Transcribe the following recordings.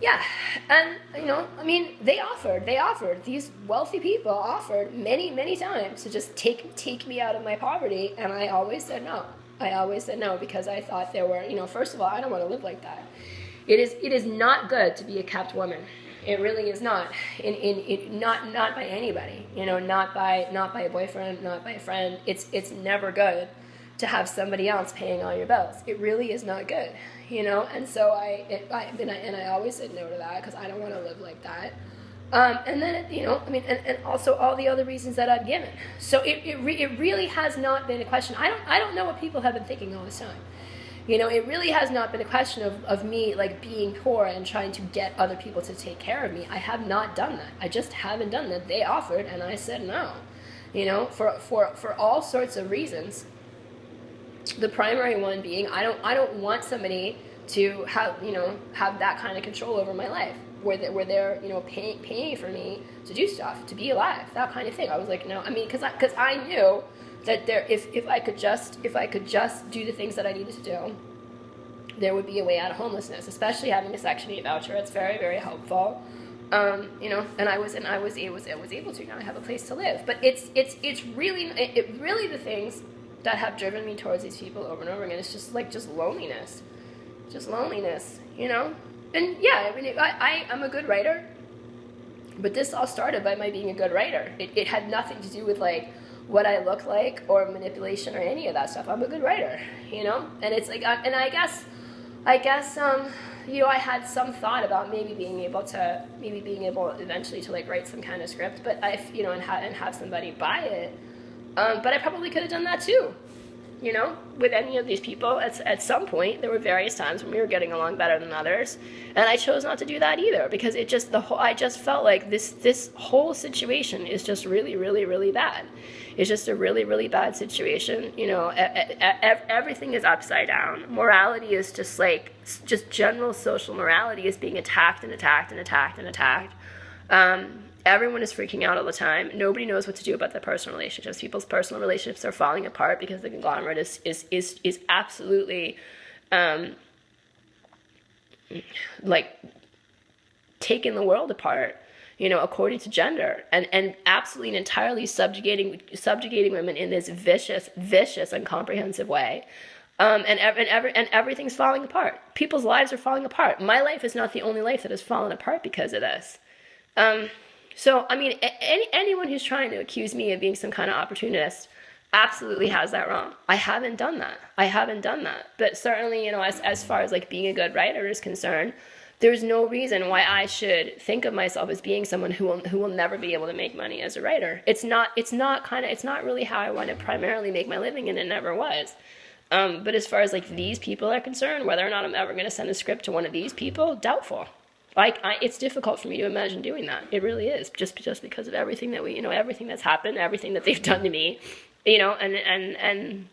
Yeah, and I mean, they offered. These wealthy people offered many times to just take me out of my poverty, and I always said no. I always said no because I thought there were, first of all, I don't want to live like that. It is not good to be a kept woman. It really is not. Not by anybody. Not by a boyfriend, not by a friend. It's never good to have somebody else paying all your bills. It really is not good. And so I always said no to that because I don't want to live like that. And then and also all the other reasons that I've given. So it really has not been a question. I don't know what people have been thinking all this time. It really has not been a question of me like being poor and trying to get other people to take care of me. I have not done that. I just haven't done that. They offered and I said no. For all sorts of reasons. The primary one being I don't want somebody to have that kind of control over my life where they're paying for me to do stuff, to be alive, that kind of thing. I was like, no. I mean, because I knew that if I could just do the things that I needed to do, there would be a way out of homelessness, especially having a Section 8 voucher. It's very, very helpful. And I was able to. Now I have a place to live. But it's really the things that have driven me towards these people over and over again. It's just loneliness, And yeah, I mean, I'm a good writer, but this all started by my being a good writer. It had nothing to do with like what I look like or manipulation or any of that stuff. I'm a good writer, And it's like, and I guess, I had some thought about maybe being able eventually to like write some kind of script, but and have somebody buy it. But I probably could have done that too, with any of these people. At some point, there were various times when we were getting along better than others, and I chose not to do that either because I just felt like this whole situation is just really, really, really bad. It's just a really, really bad situation. Everything is upside down. Morality is just general social morality is being attacked and attacked and attacked and attacked. Everyone is freaking out all the time. Nobody knows what to do about their personal relationships. People's personal relationships are falling apart because the conglomerate is absolutely like taking the world apart, according to gender, and absolutely and entirely subjugating women in this vicious and comprehensive way. And everything's falling apart. People's lives are falling apart. My life is not the only life that has fallen apart because of this. So, I mean, anyone who's trying to accuse me of being some kind of opportunist absolutely has that wrong. I haven't done that. But certainly, as far as like being a good writer is concerned, there's no reason why I should think of myself as being someone who will never be able to make money as a writer. It's not really how I want to primarily make my living, and it never was. But as far as like these people are concerned, whether or not I'm ever going to send a script to one of these people, doubtful. It's difficult for me to imagine doing that. It really is, just because of everything that everything that's happened, everything that they've done to me, I mean,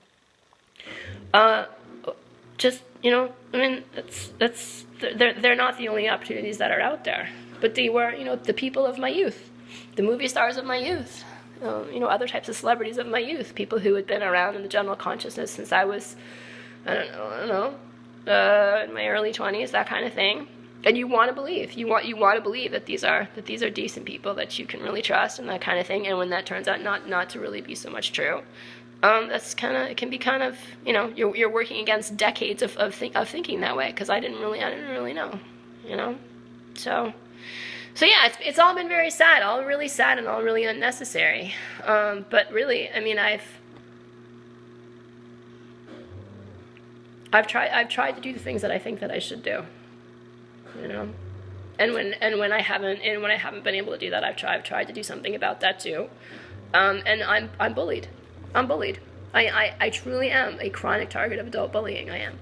they're not the only opportunities that are out there, but they were, the people of my youth, the movie stars of my youth, other types of celebrities of my youth, people who had been around in the general consciousness since I was, I don't know, in my early 20s, that kind of thing. And you want to believe that these are decent people that you can really trust and that kind of thing. And when that turns out not to really be so much true, it can be kind of, you're working against decades of thinking that way, because I didn't really know, So yeah, it's all been very sad, all really sad and all really unnecessary. But really, I mean, I've tried to do the things that I think that I should do. And when I haven't been able to do that, I've tried to do something about that too. And I'm bullied. I truly am a chronic target of adult bullying. I am.